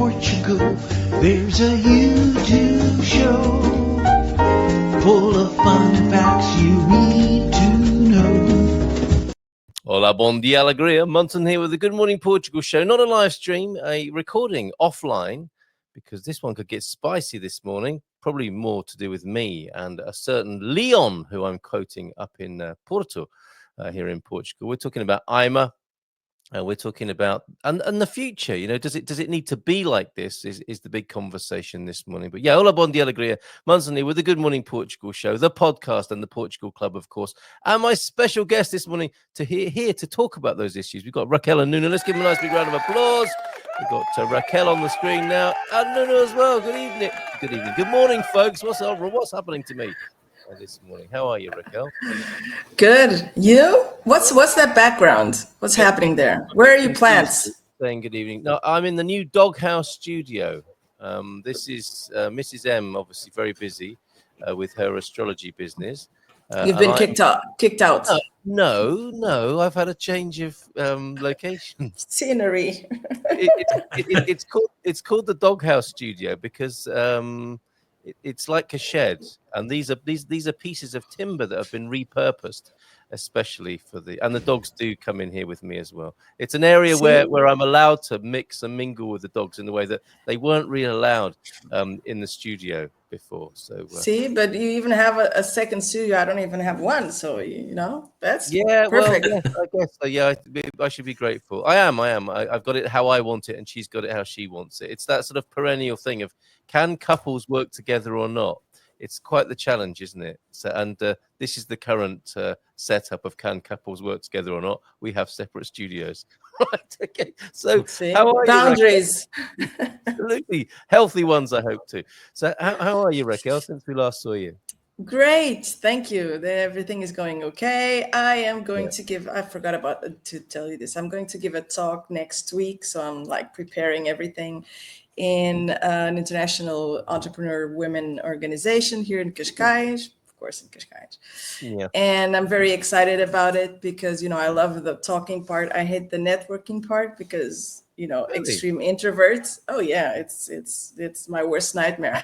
Portugal, there's a YouTube show full of fun facts you need to know. Hola, bon dia, alegria. Munson here with the Good Morning Portugal show. Not a live stream, a recording offline, because this one could get spicy this morning. Probably more to do with me and a certain Leon, who I'm quoting up in Porto, here in Portugal. We're talking about AIMA. We're talking about and the future. You know, does it need to be like this? Is the big conversation this morning. But yeah, hola, bon dia, alegria. Munson here with the Good Morning Portugal show, the podcast, and the Portugal Club, of course. And my special guest this morning here to talk about those issues. We've got Raquel and Nuno. Let's give them a nice big round of applause. We've got Raquel on the screen now, and Nuno as well. Good evening. Good evening. Good morning, folks. What's happening to me this morning? How are you, Raquel? Good. You? What's that background? What's happening there? Where are you plants? Saying good evening. No, I'm in the new doghouse studio. This is Mrs. M, obviously very busy with her astrology business. You've been kicked out. No. I've had a change of location. Scenery. It's called the doghouse studio because it's like a shed, and these are pieces of timber that have been repurposed, especially for the dogs do come in here with me as well. It's an area where I'm allowed to mix and mingle with the dogs in the way that they weren't really allowed in the studio before. So but you even have a second studio. I don't even have one, so that's perfect. Well, yeah, I guess so. Yeah, I should be grateful. I am. I've got it how I want it, and she's got it how she wants it. It's that sort of perennial thing of, can couples work together or not? It's quite the challenge, isn't it? So, and this is the current setup of, can couples work together or not? We have separate studios. Right. Okay. So how are boundaries? You, absolutely healthy ones, I hope too. So how are you, Raquel? Since we last saw you. Great, thank you. Everything is going okay. I am going to give. I forgot to tell you this. I'm going to give a talk next week, so I'm like preparing everything in an international entrepreneur women organization here in Cascais, of course in Cascais. Yeah. And I'm very excited about it because, I love the talking part. I hate the networking part because, really? Extreme introverts. Oh yeah, it's my worst nightmare.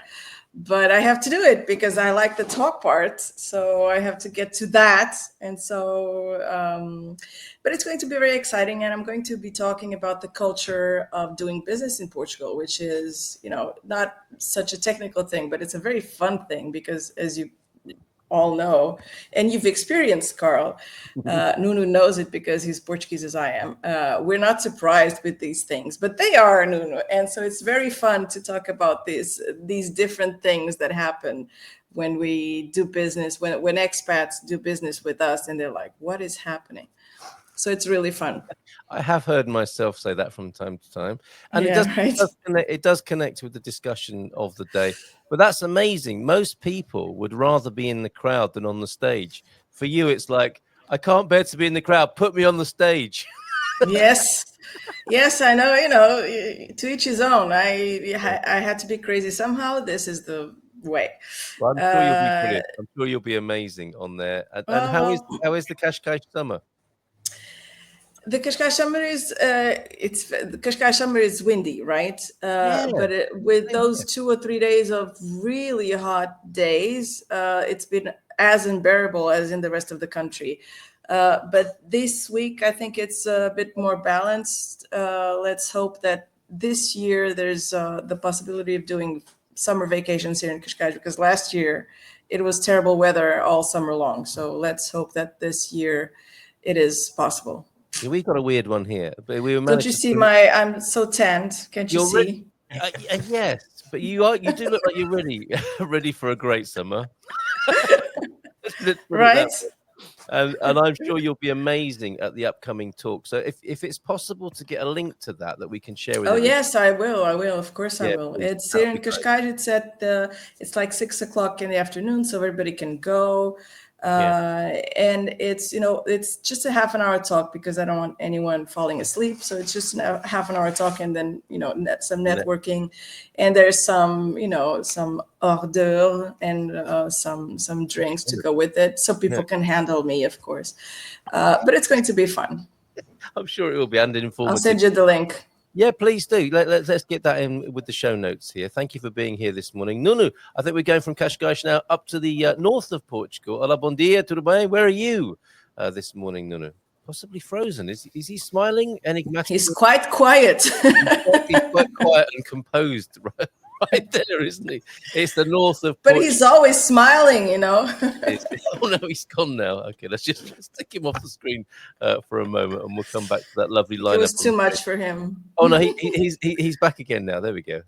But I have to do it because I like the talk part. So I have to get to that. And so, but it's going to be very exciting. And I'm going to be talking about the culture of doing business in Portugal, which is, not such a technical thing, but it's a very fun thing because, as you all know, and you've experienced, Carl, Nuno knows it because he's Portuguese as I am. We're not surprised with these things, but they are, Nuno. And so it's very fun to talk about these different things that happen when we do business, when expats do business with us, and they're like, what is happening? So it's really fun. I have heard myself say that from time to time, and it does connect with the discussion of the day. But that's amazing. Most people would rather be in the crowd than on the stage. For you, it's like, I can't bear to be in the crowd. Put me on the stage. Yes, I know. To each his own. I had to be crazy somehow. This is the way. Well, I'm sure you'll be brilliant. I'm sure you'll be amazing on there. And how is the Cascais summer? The Cascais summer is the Cascais summer is windy, right? But with those 2 or 3 days of really hot days, it's been as unbearable as in the rest of the country. But this week, I think it's a bit more balanced. Let's hope that this year there's the possibility of doing summer vacations here in Cascais, because last year it was terrible weather all summer long. So let's hope that this year it is possible. Yeah, we've got a weird one here. But don't you see I'm so tanned? Can't you see? Yes, but you do look like you're ready for a great summer. Right. And I'm sure you'll be amazing at the upcoming talk. So if it's possible to get a link to that we can share with you. Yes, I will. Of course, I will. It's here in Cascais. It's like 6:00 in the afternoon, so everybody can go. And it's just a half an hour talk because I don't want anyone falling asleep. So it's just a half an hour talk, and then some networking, and there's some some hors d'oeuvre and some drinks to go with it, so people can handle me, of course. But it's going to be fun. I'm sure it will be, and informative. I'll send you the link. Yeah, please do. Let's get that in with the show notes here. Thank you for being here this morning. Nuno, I think we're going from Cascais now up to the north of Portugal. Olá, bom dia, tudo bem? Where are you this morning, Nuno? Possibly frozen. Is he smiling? Enigmatic? He's quite quiet. He's quite quiet and composed, right there, isn't he? It's the north of But Portugal. he's always smiling, you know. Oh no, he's gone now. Okay, let's take him off the screen for a moment, and we'll come back to that lovely lineup. It was too much for him. Oh no, he's back again now. There we go.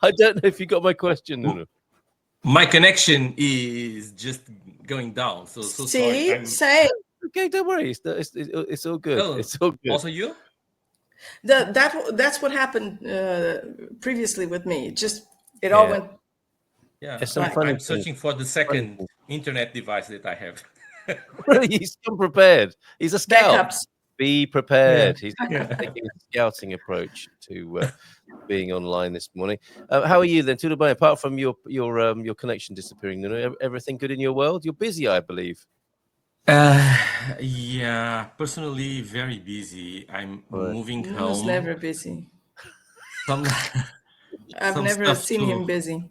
I don't know if you got my question, Nuno. My connection is just going down. So See, sorry. same. Okay, don't worry. It's all good. Oh, it's all good. Also you? That's what happened previously with me. Just it all went. Yeah, There's some funny I'm things. searching for the second internet device that I have. Really, he's come prepared. He's a scout. Backups. Be prepared. Yeah. He's taking a scouting approach to being online this morning. How are you then, Tudo bem? Apart from your connection disappearing, Nuno, everything good in your world? You're busy, I believe. Yeah, personally very busy. I'm moving He's home. never busy. Some, I've some never stuff seen to- him busy.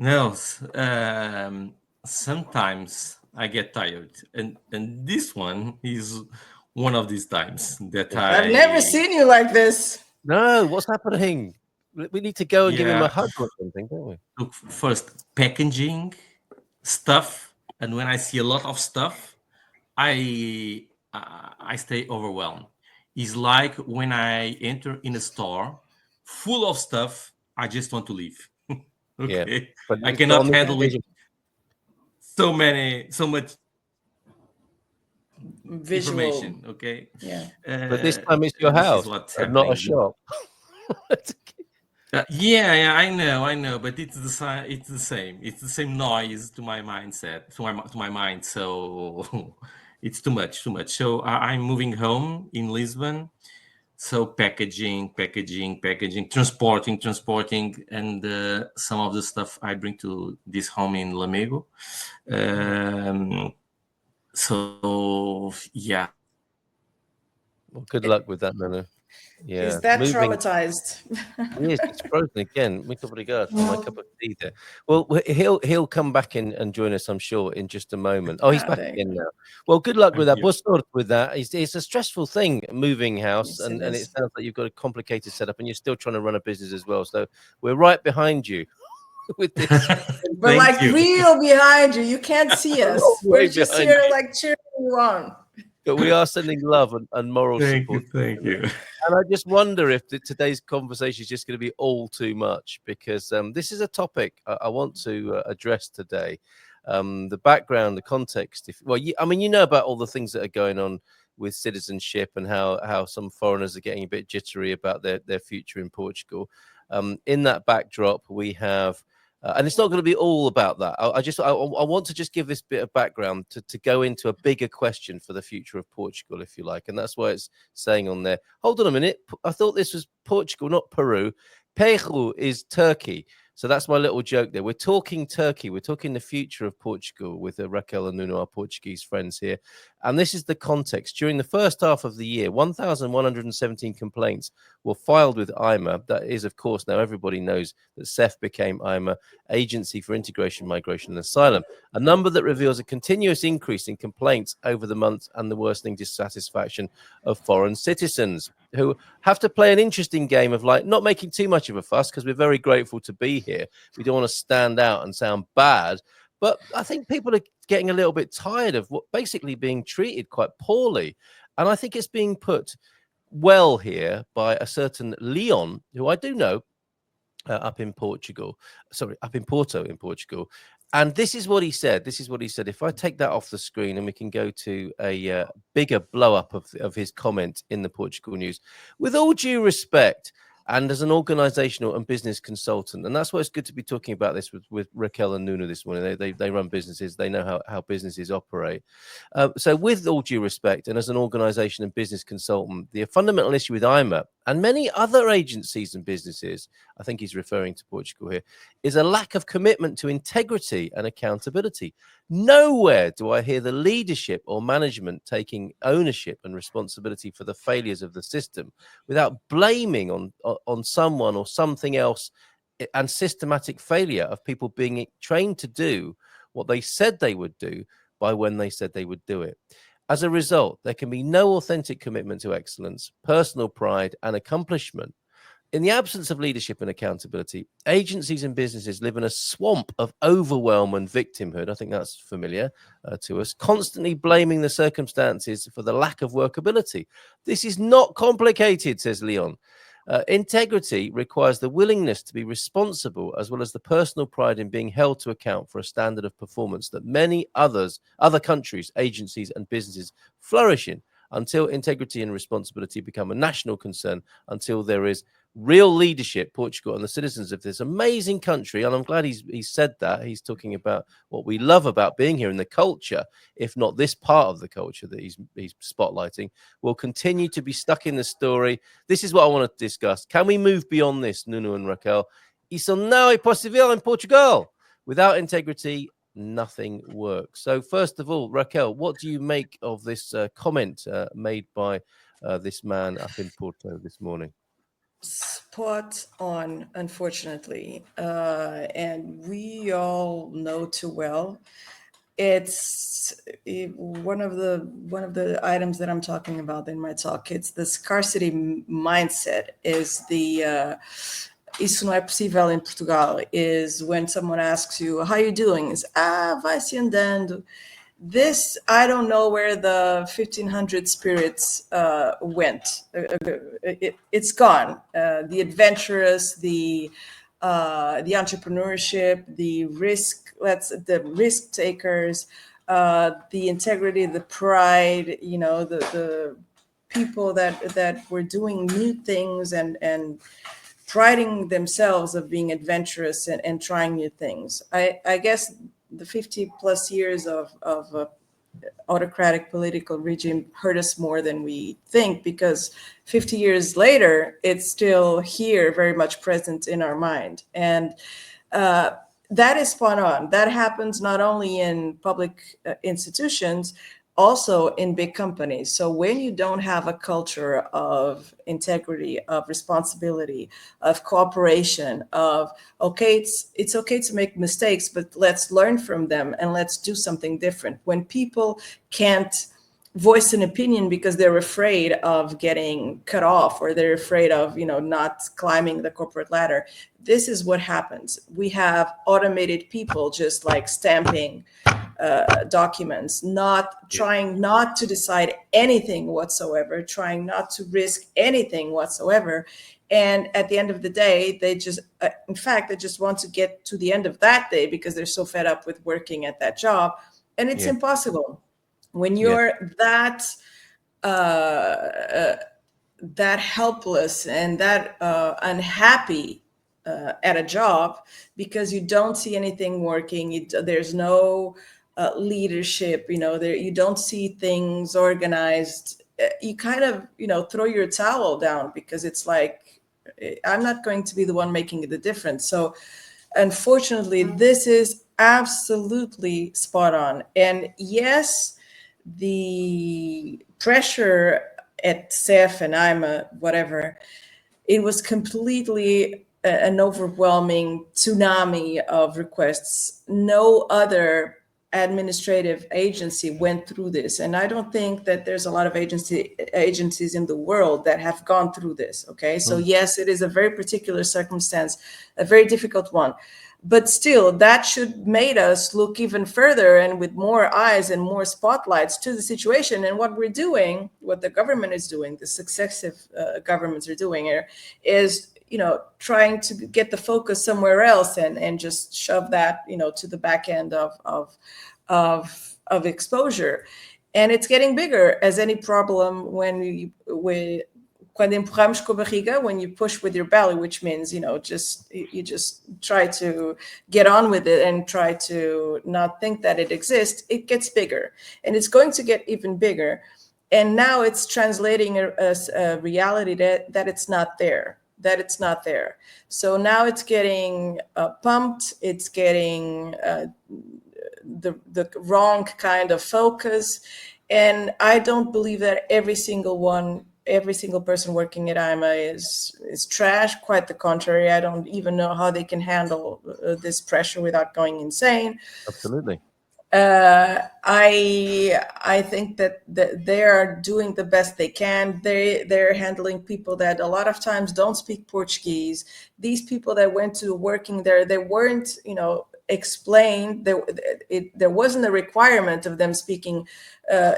No, sometimes I get tired, and this one is one of these times that I've never seen you like this. No, what's happening? We need to go and give him a Yeah. hug or something, don't we? Look, first packaging stuff, and when I see a lot of stuff, I stay overwhelmed. It's like when I enter in a store full of stuff, I just want to leave. Okay, But I it's cannot on the handle it. occasion. So much Visual. information. Okay, Yeah. But this time it's your this is house, what's and not a happening. shop. Yeah, I know, but it's the same. It's the same noise to my mindset, to my mind. So it's too much. So I'm moving home in Lisbon. So packaging, transporting, and some of the stuff I bring to this home in Lamego. So yeah. Well, good luck with that, Nuno. Yeah, Is that moving. traumatized? Yes, it's frozen again. Muito obrigado for my cup of tea there. Well, he'll come back in and join us, I'm sure, in just a moment. Oh, he's back there you again now. Well, good luck with that. Thank you. We'll start with that. It's a stressful thing, moving house, Yes, it and it is. sounds like you've got a complicated setup, and you're still trying to run a business as well. So we're right behind you with this. But Thank like you. real behind you. You can't see us. Way We're just behind here you. like cheering you on. But we are sending love and moral support. Thank you. And I just wonder if today's conversation is just going to be all too much, because this is a topic I want to address today. The background, the context. You know about all the things that are going on with citizenship and how some foreigners are getting a bit jittery about their future in Portugal. In that backdrop, we have. And it's not going to be all about that. I want to just give this bit of background to go into a bigger question for the future of Portugal, if you like. And that's why it's saying on there, hold on a minute. I thought this was Portugal, not Peru. Peru is Turkey. So that's my little joke there. We're talking Turkey. We're talking the future of Portugal with Raquel and Nuno, our Portuguese friends here. And this is the context. During the first half of the year, 1,117 complaints were filed with AIMA. That is, of course, now everybody knows that CEF became AIMA, Agency for Integration, Migration and Asylum, a number that reveals a continuous increase in complaints over the months and the worsening dissatisfaction of foreign citizens who have to play an interesting game of like not making too much of a fuss, because we're very grateful to be here. We don't want to stand out and sound bad. But I think people are getting a little bit tired of basically being treated quite poorly. And I think it's being put well here by a certain Leon, who I do know, up in Porto in Portugal. And this is what he said. If I take that off the screen and we can go to a bigger blow up of his comment in the Portugal news. With all due respect, and as an organizational and business consultant, and that's why it's good to be talking about this with Raquel and Nuno this morning. They run businesses. They know how businesses operate. So with all due respect, and as an organization and business consultant, the fundamental issue with AIMA and many other agencies and businesses, I think he's referring to Portugal here, is a lack of commitment to integrity and accountability. Nowhere do I hear the leadership or management taking ownership and responsibility for the failures of the system without blaming on someone or something else, and systematic failure of people being trained to do what they said they would do by when they said they would do it. As a result, there can be no authentic commitment to excellence, personal pride, and accomplishment. In the absence of leadership and accountability, agencies and businesses live in a swamp of overwhelm and victimhood. I think that's familiar to us, constantly blaming the circumstances for the lack of workability. This is not complicated, says Leon. Integrity requires the willingness to be responsible, as well as the personal pride in being held to account for a standard of performance that many other countries, agencies, and businesses flourish in. Until integrity and responsibility become a national concern, until there is real leadership, Portugal and the citizens of this amazing country, and I'm glad he said that. He's talking about what we love about being here in the culture, if not this part of the culture that he's spotlighting, will continue to be stuck in the story. This is what I want to discuss. Can we move beyond this, Nuno and Raquel? Isso não é possível in Portugal. Without integrity, nothing works. So first of all, Raquel, what do you make of this comment made by this man up in Porto this morning? Spot on, unfortunately, and we all know too well. It's one of the items that I'm talking about in my talk. It's the scarcity mindset. Is the Isso não é possível in Portugal, is when someone asks you, how are you doing? Is, vai se andando. This, I don't know where the 1500 spirits went. It's gone. The adventurous, the entrepreneurship, the risk takers, the integrity, the pride, the people that were doing new things and priding themselves of being adventurous and trying new things. I guess the 50 plus years of autocratic political regime hurt us more than we think, because 50 years later, it's still here, very much present in our mind. And that is spot on. That happens not only in public institutions, also in big companies. So when you don't have a culture of integrity, of responsibility, of cooperation, of, okay, it's okay to make mistakes, but let's learn from them and let's do something different. When people can't voice an opinion because they're afraid of getting cut off, or they're afraid of, not climbing the corporate ladder, this is what happens. We have automated people just like stamping documents, trying not to decide anything whatsoever, trying not to risk anything whatsoever. And at the end of the day, they just, in fact, they just want to get to the end of that day because they're so fed up with working at that job. And it's impossible. When you're that helpless and that unhappy at a job because you don't see anything working, there's no leadership, you don't see things organized, you kind of, throw your towel down because it's like, I'm not going to be the one making the difference. So unfortunately, this is absolutely spot on. And yes, the pressure at CEF and AIMA, whatever, it was completely an overwhelming tsunami of requests. No other administrative agency went through this. And I don't think that there's a lot of agencies in the world that have gone through this, okay? So yes, it is a very particular circumstance, a very difficult one. But still, that should made us look even further and with more eyes and more spotlights to the situation. And what we're doing, what the government is doing, the successive governments are doing here, is trying to get the focus somewhere else and just shove that to the back end of exposure. And it's getting bigger, as any problem quando empurramos com a barriga, when you push with your belly, which means, you just try to get on with it and try to not think that it exists, it gets bigger. And it's going to get even bigger. and now it's translating a reality that it's not there. That it's not there. So now it's getting pumped. It's getting the wrong kind of focus, and I don't believe that every single person working at AIMA is trash. Quite the contrary. I don't even know how they can handle this pressure without going insane. Absolutely. I think that they are doing the best they can. They're handling people that a lot of times don't speak Portuguese. These people that went to working there, they weren't, explained. There wasn't a requirement of them speaking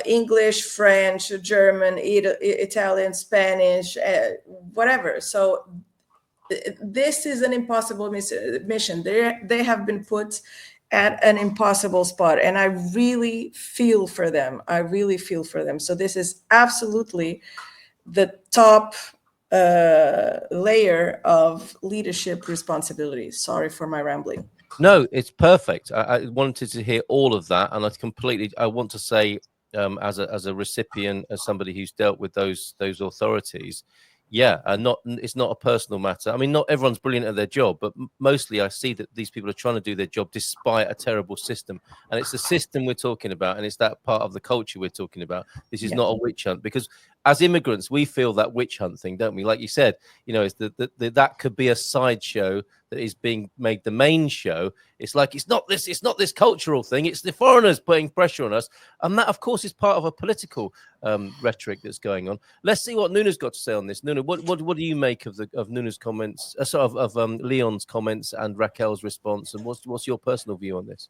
English, French, German, Italian, Spanish, whatever. So this is an impossible mission. They have been put at an impossible spot, and I really feel for them. So this is absolutely the top layer of leadership responsibilities. Sorry for my rambling. No, it's perfect. I wanted to hear all of that, and I want to say, as a recipient, as somebody who's dealt with those authorities, it's not a personal matter. I mean, not everyone's brilliant at their job, but mostly I see that these people are trying to do their job despite a terrible system, and it's the system we're talking about, and it's that part of the culture we're talking about. This is not a witch hunt, because as immigrants, we feel that witch hunt thing, don't we? Like you said, it's that could be a sideshow that is being made the main show. It's like it's not this cultural thing. It's the foreigners putting pressure on us, and that, of course, is part of a political rhetoric that's going on. Let's see what Nuna's got to say on this. Nuna, what do you make of Nuna's comments, of Leon's comments and Raquel's response, and what's your personal view on this?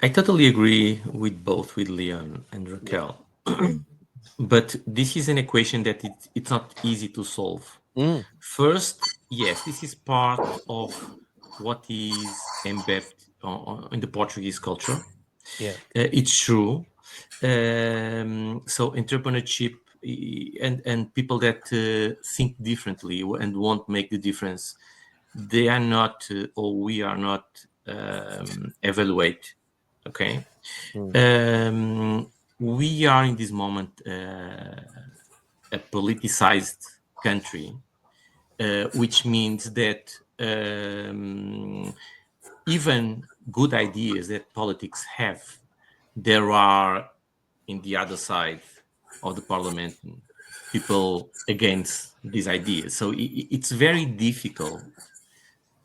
I totally agree with both, with Leon and Raquel. But this is an equation that it's not easy to solve. First, yes, this is part of what is embedded in the Portuguese culture. Yeah, it's true. So entrepreneurship and people that think differently and won't make the difference, they are not, or we are not evaluate. Okay. We are in this moment a politicized country, which means that even good ideas that politics have, there are in the other side of the parliament people against these ideas. So it's very difficult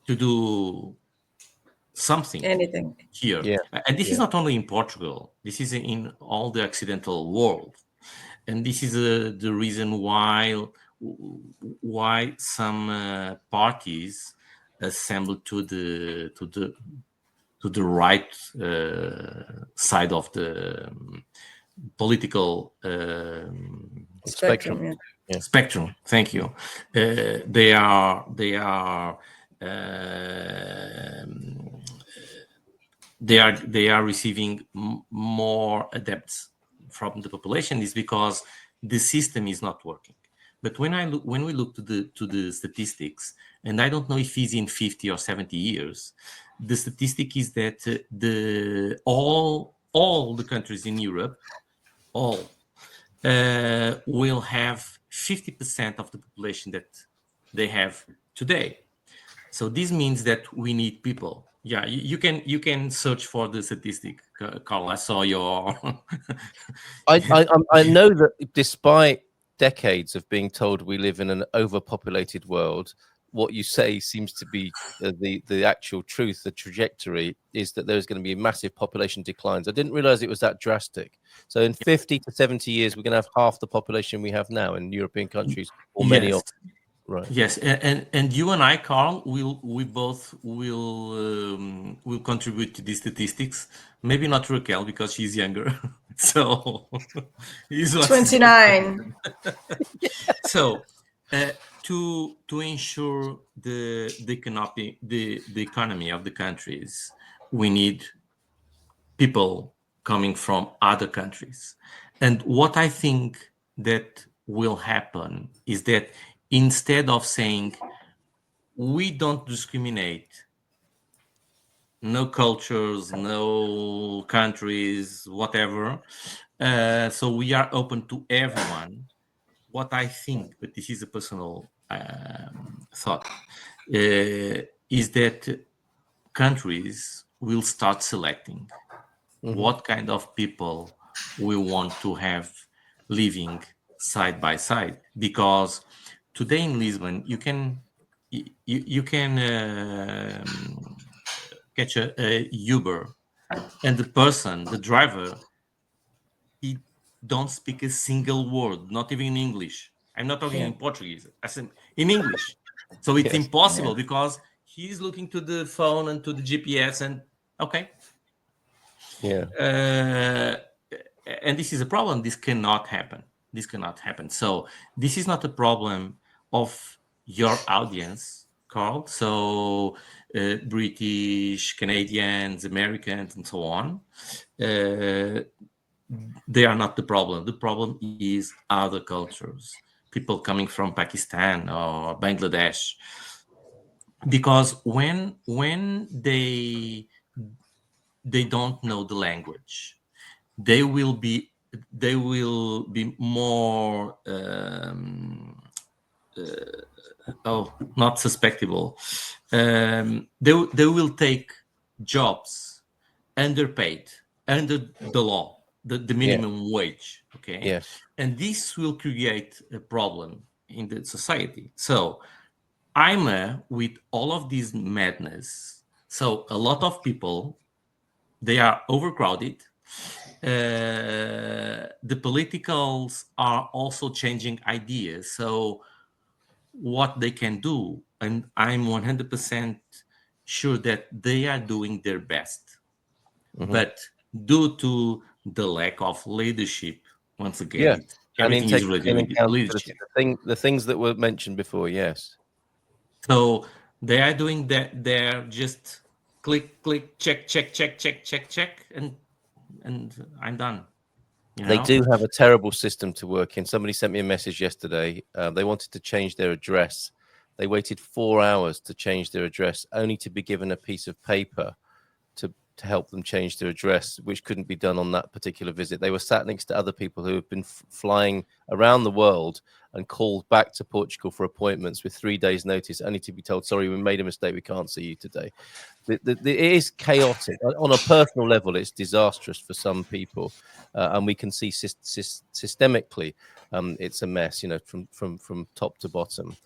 to do anything here. And this is not only in Portugal. This is in all the Occidental world. And this is the reason why some parties assemble to the right side of the political spectrum. Spectrum. Thank you. They are receiving more adepts from the population, is because the system is not working. But when we look to the statistics, and I don't know if it's in 50 or 70 years, the statistic is that all the countries in Europe, will have 50% of the population that they have today. So this means that we need people. Yeah, you can search for the statistic, Carl. I saw your. I know that despite decades of being told we live in an overpopulated world, what you say seems to be the actual truth. The trajectory is that there's going to be massive population declines. I didn't realize it was that drastic. So in 50 to 70 years, we're going to have half the population we have now in European countries, or many of them. Right. Yes, and you and I, Carl, we both will contribute to these statistics. Maybe not Raquel because she's younger. So he's 29. So to ensure the economy of the countries, we need people coming from other countries. And what I think that will happen is that instead of saying we don't discriminate no cultures, no countries, whatever. So we are open to everyone. What I think, but this is a personal thought, is that countries will start selecting what kind of people we want to have living side by side. Because today in Lisbon, you can catch a Uber, and the driver, he don't speak a single word, not even in English. I'm not talking Yeah. in Portuguese. I said in English. So it's Yes. impossible because he's looking to the phone and to the GPS and okay. Yeah. And this is a problem. This cannot happen. This cannot happen. So this is not a problem of your audience, Carl. So British, Canadians, Americans, and so on. They are not the problem. The problem is other cultures, people coming from Pakistan or Bangladesh, because when they don't know the language, they will be more not suspectable. They will take jobs underpaid, under the law, the Yeah. minimum wage. Okay, Yes. and this will create a problem in the society. So AIMA, with all of this madness, so a lot of people, they are overcrowded. The politicals are also changing ideas. So what they can do, and I'm 100% sure that they are doing their best. But due to the lack of leadership, once again, Yes. it's, And everything is integrity related and with accountability. leadership. The things that were mentioned before. Yes. So they are doing that. They're just click, click, check, check, check, check, check, check, and I'm done. You They know. do have a terrible system to work in. Somebody sent me a message yesterday. They wanted to change their address. They waited 4 hours to change their address, only to be given a piece of paper to help them change their address, which couldn't be done on that particular visit. They were sat next to other people who have been flying around the world and called back to Portugal for appointments with 3 days' notice, only to be told, sorry, we made a mistake, we can't see you today. It is chaotic. On a personal level, it's disastrous for some people, and we can see systemically it's a mess, from top to bottom.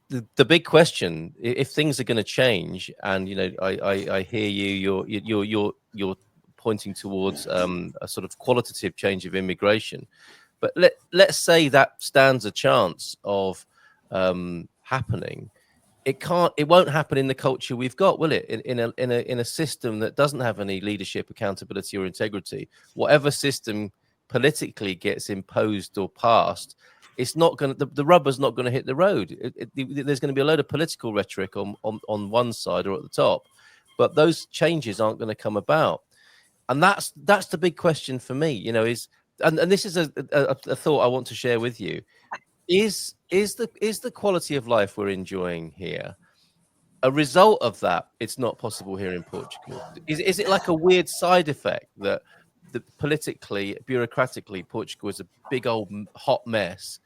The big question, if things are going to change, and I hear you're pointing towards a sort of qualitative change of immigration, but let's say that stands a chance of happening. It won't happen in the culture we've got, will it? In a system that doesn't have any leadership, accountability, or integrity, whatever system politically gets imposed or passed, it's not going to, the rubber's not going to hit the road. There's going to be a load of political rhetoric on one side or at the top, but those changes aren't going to come about. And that's the big question for me, is, and this is a thought I want to share with you. Is the quality of life we're enjoying here a result of that? It's not possible here in Portugal. Is it like a weird side effect that politically, bureaucratically, Portugal is a big old hot mess,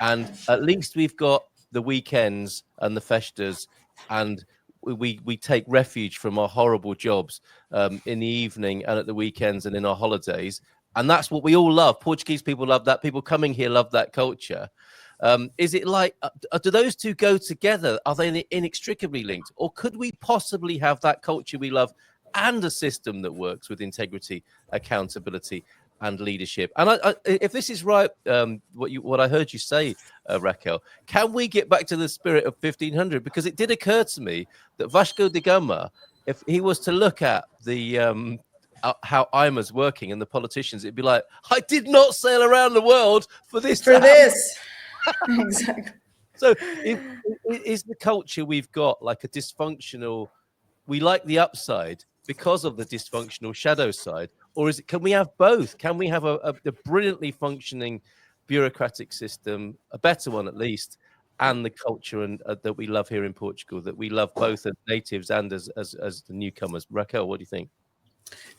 and at least we've got the weekends and the festas, and we take refuge from our horrible jobs in the evening and at the weekends and in our holidays, and that's what we all love. Portuguese people love that. People coming here love that culture. Is it like, do those two go together? Are they inextricably linked? Or could we possibly have that culture we love and a system that works with integrity, accountability, and leadership? And if this is right, what I heard you say, Raquel, can we get back to the spirit of 1500? Because it did occur to me that Vasco da Gama, if he was to look at the how AIMA's working and the politicians, it'd be like, I did not sail around the world for this. For this. Exactly. So is the culture we've got like a dysfunctional, we like the upside because of the dysfunctional shadow side, or is it, can we have both? Can we have a brilliantly functioning bureaucratic system, a better one at least, and the culture and that we love here in Portugal, that we love both as natives and as the newcomers. Raquel, what do you think?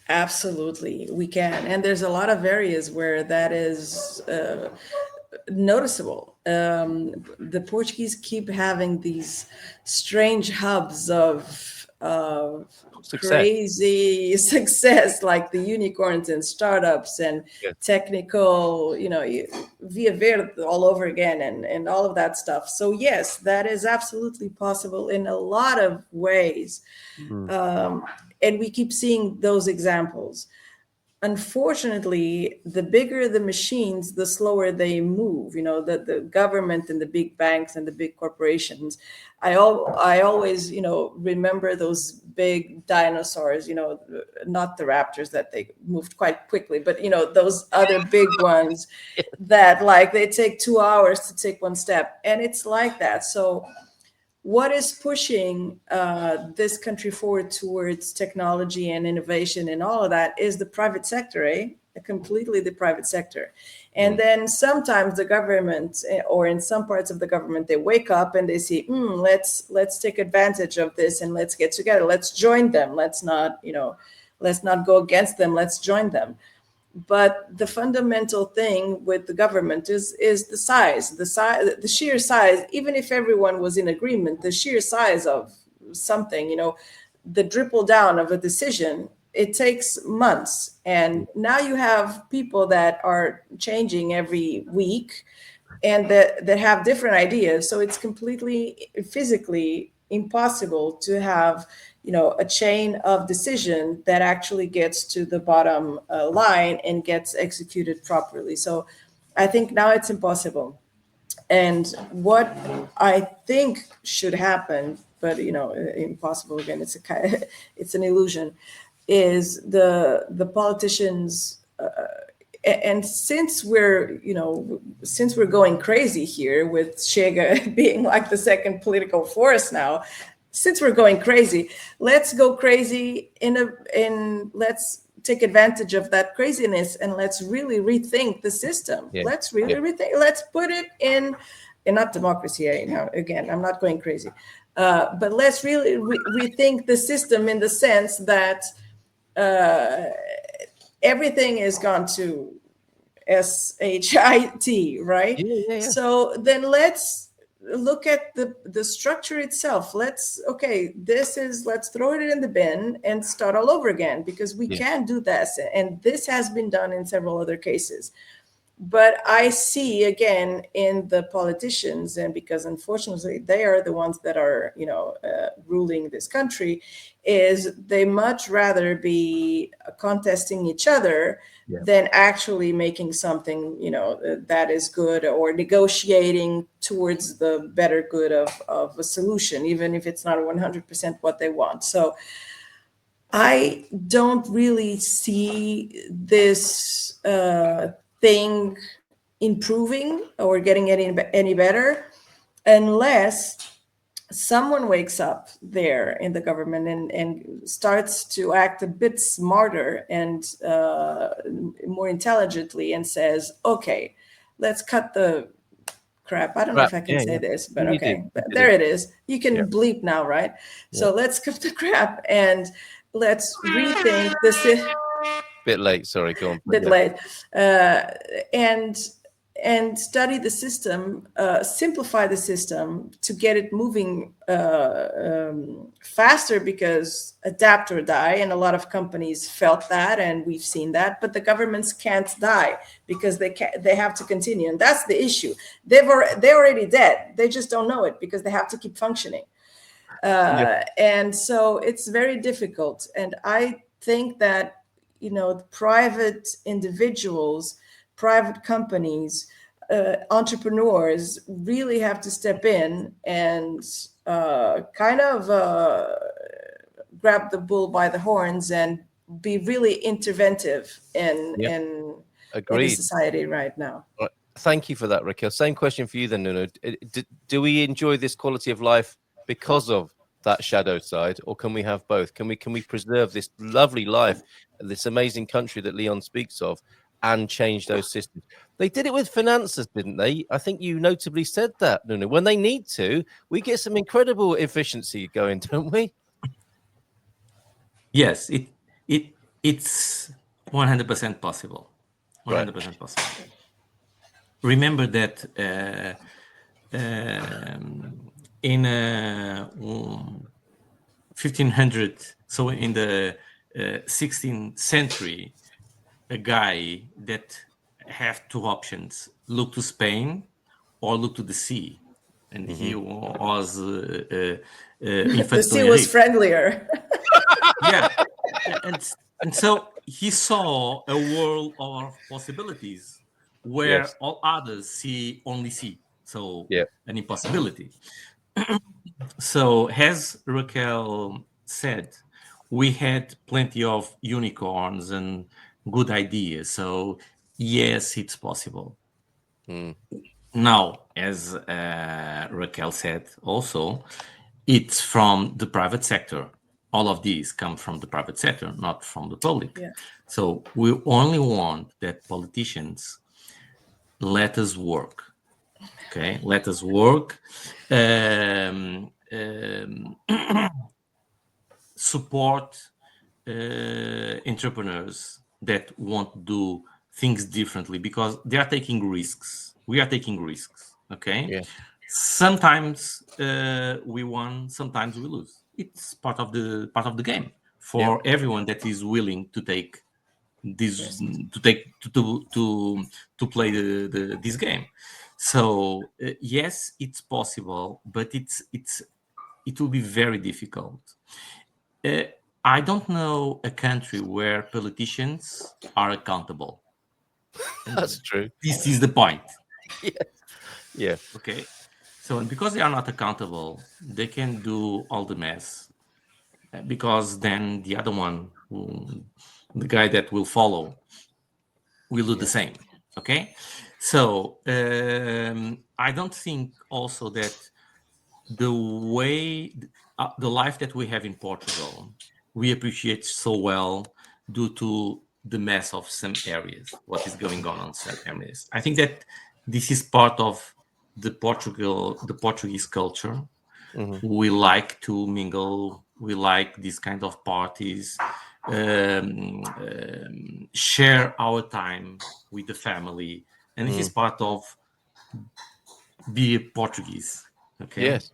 Absolutely, we can. And there's a lot of areas where that is noticeable. The Portuguese keep having these strange hubs of crazy success, like the unicorns and startups and technical, Via Verde all over again and all of that stuff. So yes, that is absolutely possible in a lot of ways. And we keep seeing those examples. Unfortunately, the bigger the machines, the slower they move. The government and the big banks and the big corporations. I always, remember those big dinosaurs. Not the raptors, that they moved quite quickly, but those other big ones that they take 2 hours to take one step, and it's like that. So what is pushing this country forward towards technology and innovation and all of that is the private sector, completely the private sector. And then sometimes the government, or in some parts of the government, they wake up and they see, let's take advantage of this and let's get together. Let's join them. Let's not go against them. Let's join them. But the fundamental thing with the government is the sheer size. Even if everyone was in agreement, the sheer size of something, the dribble down of a decision, it takes months. And now you have people that are changing every week and that have different ideas. So it's completely physically impossible to have a chain of decision that actually gets to the bottom line and gets executed properly. So I think now it's impossible. And what I think should happen, but impossible again, it's an illusion, is the politicians. And since we're going crazy here with Chega being like the second political force now, since we're going crazy, let's go crazy and let's take advantage of that craziness and let's really rethink the system. Let's really rethink. Let's put it in not democracy. Again, I'm not going crazy, but let's really rethink the system in the sense that everything is gone to SHIT, right? Yeah. So then let's look at the structure itself. Let's throw it in the bin and start all over again, because we can do this. And this has been done in several other cases. But I see again in the politicians, and because unfortunately they are the ones that are, ruling this country, is they much rather be contesting each other than actually making something, that is good, or negotiating towards the better good of a solution, even if it's not 100% what they want. So I don't really see this thing improving or getting any better unless someone wakes up there in the government and starts to act a bit smarter and more intelligently and says, okay, let's cut the crap. I don't know if I can say this, but okay, there it is. You can bleep now, right? So let's cut the crap and let's rethink this. Bit late, sorry, go on. Bit late. And study the system, simplify the system to get it moving faster, because adapt or die. And a lot of companies felt that, and we've seen that. But the governments can't die because they have to continue, and that's the issue. They're already dead. They just don't know it because they have to keep functioning. And so it's very difficult. And I think that private individuals, private companies, entrepreneurs really have to step in and grab the bull by the horns and be really interventive in the society right now. Thank you for that, Raquel. Same question for you then, Nuno. Do we enjoy this quality of life because of that shadow side, or can we have both? Can we preserve this lovely life, this amazing country that Leon speaks of, and change those systems. They did it with finances, didn't they? I think you notably said that, Nuno. When they need to, we get some incredible efficiency going, don't we? Yes, it's 100% possible. 100% possible. Remember that in 1500, so in the 16th century, a guy that have two options: look to Spain or look to the sea, and he was The sea was friendlier. yeah, and so he saw a world of possibilities where all others only see so an impossibility. So as Raquel said, we had plenty of unicorns and good ideas. So yes, it's possible. Now, as Raquel said also, it's from the private sector. All of these come from the private sector, not from the public. Yeah. So we only want that politicians let us work. Okay, let us work. Support entrepreneurs that want to do things differently because they are taking risks. We are taking risks. Okay. Yeah. Sometimes we won, sometimes we lose. It's part of the game for everyone that is willing to take this to play this game. So yes, it's possible, but it will be very difficult. I don't know a country where politicians are accountable. That's true. This is the point. Yeah. Okay. So because they are not accountable, they can do all the mess. Because then the other one, the guy that will follow, will do the same. Okay. So I don't think also that the way the life that we have in Portugal, we appreciate so well due to the mess of some areas, what is going on some areas. I think that this is part of the Portuguese culture. We like to mingle. We like this kind of parties, share our time with the family, and this is part of be a Portuguese. Okay. Yes.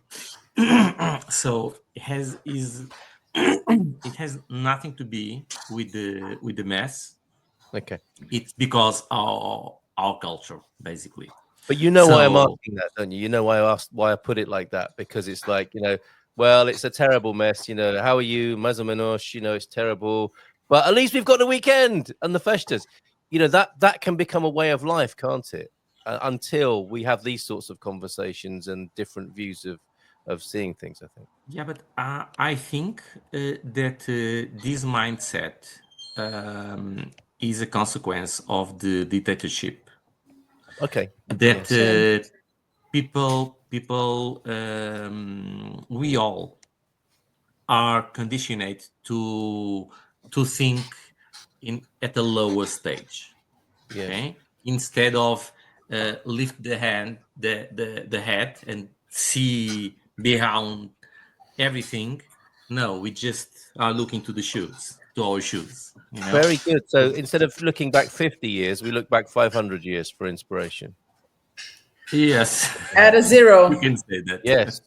So it has nothing to be with the mess. Okay. It's because our culture, basically. But you know why I'm asking that, don't you? You know why I put it like that, because it's like, well, it's a terrible mess. How are you? Mais ou menos, it's terrible. But at least we've got the weekend and the festas. That can become a way of life, can't it? Until we have these sorts of conversations and different views of seeing things, I think. Yeah, but I think that this mindset is a consequence of the dictatorship. Okay. That people, we all are conditioned to think at a lower stage. Yeah. Okay, instead of lift the head and see behind everything. No, we just are looking to our shoes. Very good. So instead of looking back 50 years, we look back 500 years for inspiration. Yes. Add a zero. You can say that. Yes.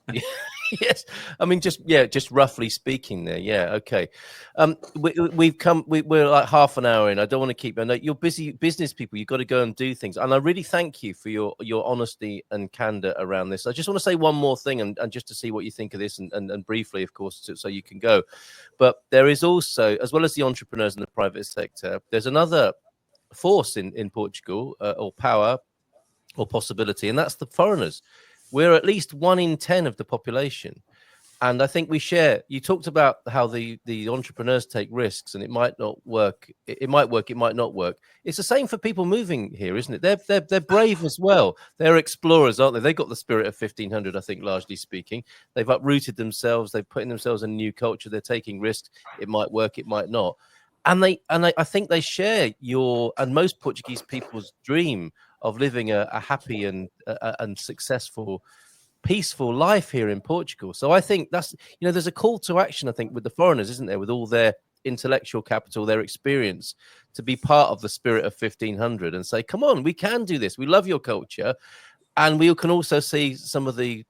Yes. I mean, just roughly speaking there. Yeah. Okay. We're like half an hour in. I don't want to keep you. I know you're busy business people. You've got to go and do things. And I really thank you for your honesty and candor around this. I just want to say one more thing and just to see what you think of this and briefly, of course, so you can go. But there is also, as well as the entrepreneurs in the private sector, there's another force in Portugal or power or possibility, and that's the foreigners. We're at least 1 in 10 of the population. And I think we share, you talked about how the entrepreneurs take risks and it might not work. It might work, it might not work. It's the same for people moving here, isn't it? They're brave as well. They're explorers, aren't they? They've got the spirit of 1500, I think, largely speaking. They've uprooted themselves. They've put in themselves in a new culture. They're taking risks. It might work, it might not. I think they share your and most Portuguese people's dream of living a happy and successful, peaceful life here in Portugal. So I think that's, there's a call to action, I think, with the foreigners, isn't there, with all their intellectual capital, their experience, to be part of the spirit of 1500 and say, come on, we can do this. We love your culture. And we can also see some of the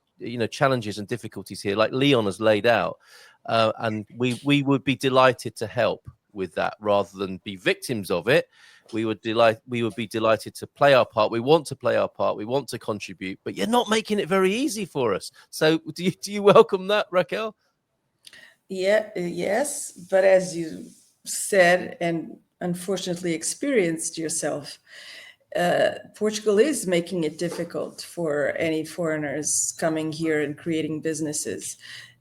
challenges and difficulties here, like Leon has laid out, and we would be delighted to help with that rather than be victims of it. We would be delighted to play our part. We want to play our part. We want to contribute, but you're not making it very easy for us. So do you welcome that, Raquel? Yes, but as you said and unfortunately experienced yourself, Portugal is making it difficult for any foreigners coming here and creating businesses.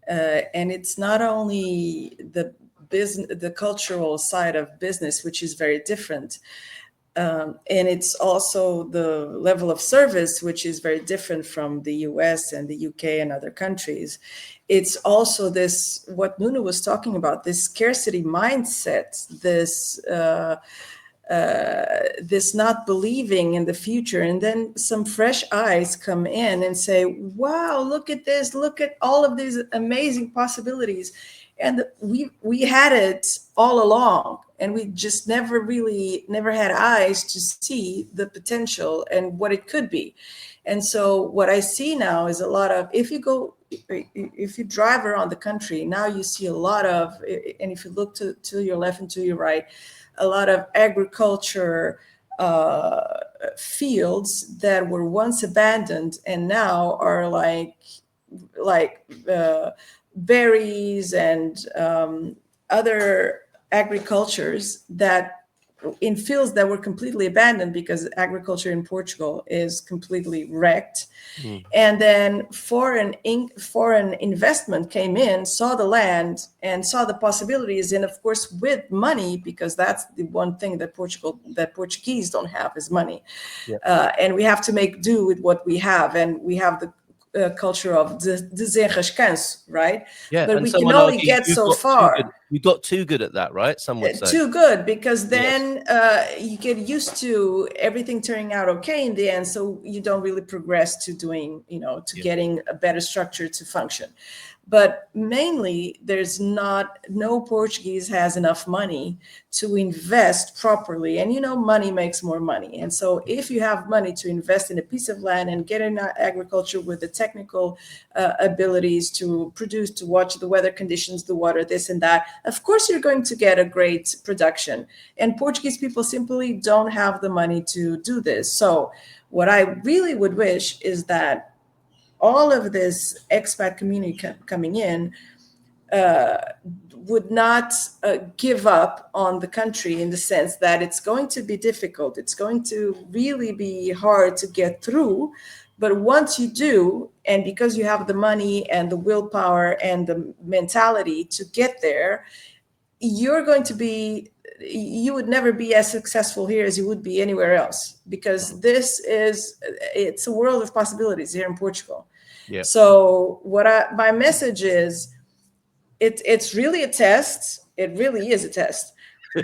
And it's not only the cultural side of business, which is very different. And it's also the level of service, which is very different from the US and the UK and other countries. It's also this, what Nuno was talking about, this scarcity mindset, this not believing in the future. And then some fresh eyes come in and say, wow, look at this, look at all of these amazing possibilities. And we had it all along, and we just never had eyes to see the potential and what it could be. And so what I see now is a lot of, if you drive around the country, now you see a lot of, and if you look to your left and to your right, a lot of agriculture fields that were once abandoned and now are like berries and other agricultures that in fields that were completely abandoned because agriculture in Portugal is completely wrecked. And then foreign investment came in, saw the land and saw the possibilities, and of course with money, because that's the one thing that Portuguese don't have is money. And we have to make do with what we have, and we have the culture of desenrascanço, right? Yeah, but we can only get so far. You got too good at that, right? Some would say too good, because then you get used to everything turning out okay in the end, so you don't really progress to doing, getting a better structure to function. But mainly, no Portuguese has enough money to invest properly. And, money makes more money. And so if you have money to invest in a piece of land and get in agriculture with the technical abilities to produce, to watch the weather conditions, the water, this and that, of course, you're going to get a great production. And Portuguese people simply don't have the money to do this. So what I really would wish is that all of this expat community coming in would not give up on the country, in the sense that it's going to be difficult. It's going to really be hard to get through. But once you do, and because you have the money and the willpower and the mentality to get there, you would never be as successful here as you would be anywhere else, because it's a world of possibilities here in Portugal. Yeah. So my message is, it's really a test. It really is a test.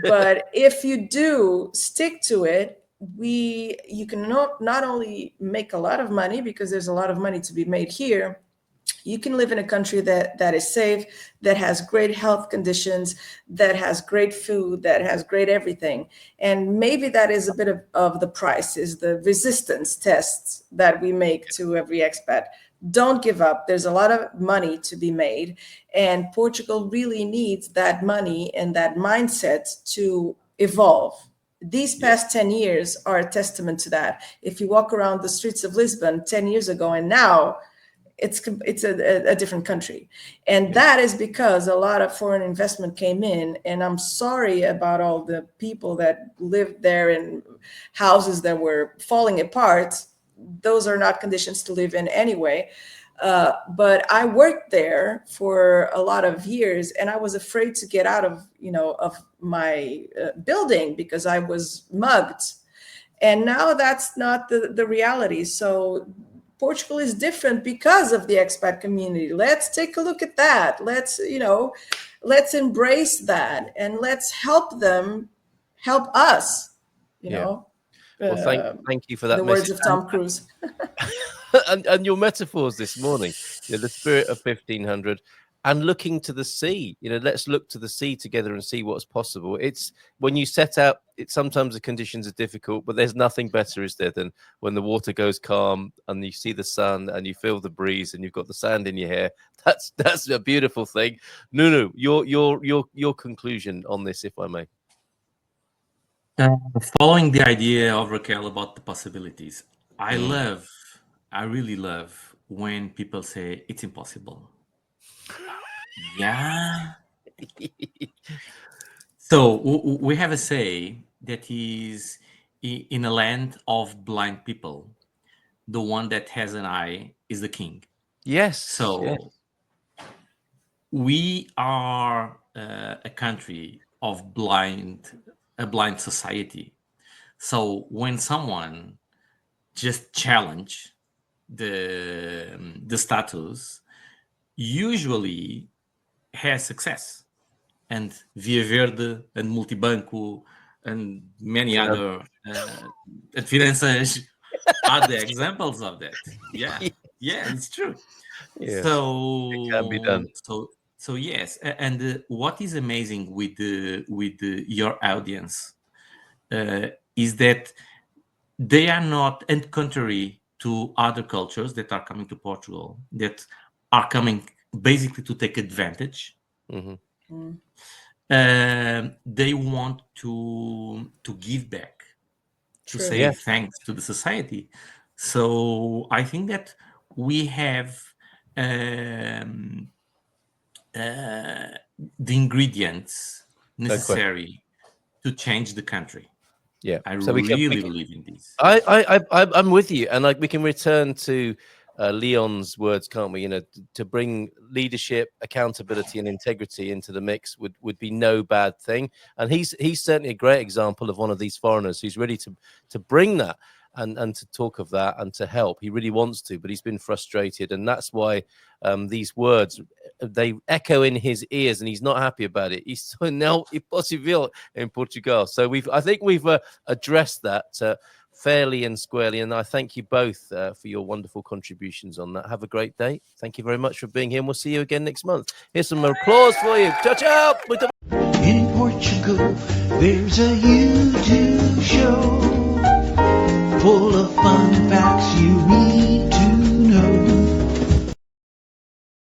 But if you do stick to it, you can not only make a lot of money, because there's a lot of money to be made here. You can live in a country that is safe, that has great health conditions, that has great food, that has great everything. And maybe that is a bit of the price, is the resistance tests that we make to every expat. Don't give up. There's a lot of money to be made. And Portugal really needs that money and that mindset to evolve. These past 10 years are a testament to that. If you walk around the streets of Lisbon 10 years ago and now, it's a different country. And that is because a lot of foreign investment came in. And I'm sorry about all the people that lived there in houses that were falling apart. Those are not conditions to live in anyway. But I worked there for a lot of years, and I was afraid to get out of my building because I was mugged. And now that's not the reality. So Portugal is different because of the expat community. Let's take a look at that. Let's, let's embrace that, and let's help them help us, Well, thank you for that. the words of Tom Cruise. and your metaphors this morning, the spirit of 1500 and looking to the sea. Let's look to the sea together and see what's possible. It's when you set out, sometimes the conditions are difficult, but there's nothing better, is there, than when the water goes calm and you see the sun and you feel the breeze and you've got the sand in your hair. That's a beautiful thing. Nuno, your conclusion on this, if I may. Following the idea of Raquel about the possibilities, I really love when people say it's impossible. Yeah. So we have a say that is, in a land of blind people, the one that has an eye is the king. Yes. So we are a country of a blind society. So when someone just challenge the status, usually has success. And Via Verde and Multibanco and many other finanças are the examples of that. Yeah, it's true. Yes, so it can be done. So yes, and what is amazing with your audience is that they are not, and contrary to other cultures that are coming to Portugal, that are coming basically to take advantage. Mm-hmm. They want to give back, to True. say thanks to the society. So I think that we have the ingredients necessary to change the country. Yeah, I so really believe in this. I'm with you, and we can return to Leon's words, can't we? To bring leadership, accountability, and integrity into the mix would be no bad thing. And he's certainly a great example of one of these foreigners who's ready to bring that and to talk of that and to help. He really wants to, but he's been frustrated, and that's why these words, they echo in his ears, and he's not happy about it. Isso não é possível in Portugal. So I think we've addressed that fairly and squarely, and I thank you both for your wonderful contributions on that. Have a great day. Thank you very much for being here, and we'll see you again next month. Here's some applause for you. Ciao, ciao. In Portugal, there's a YouTube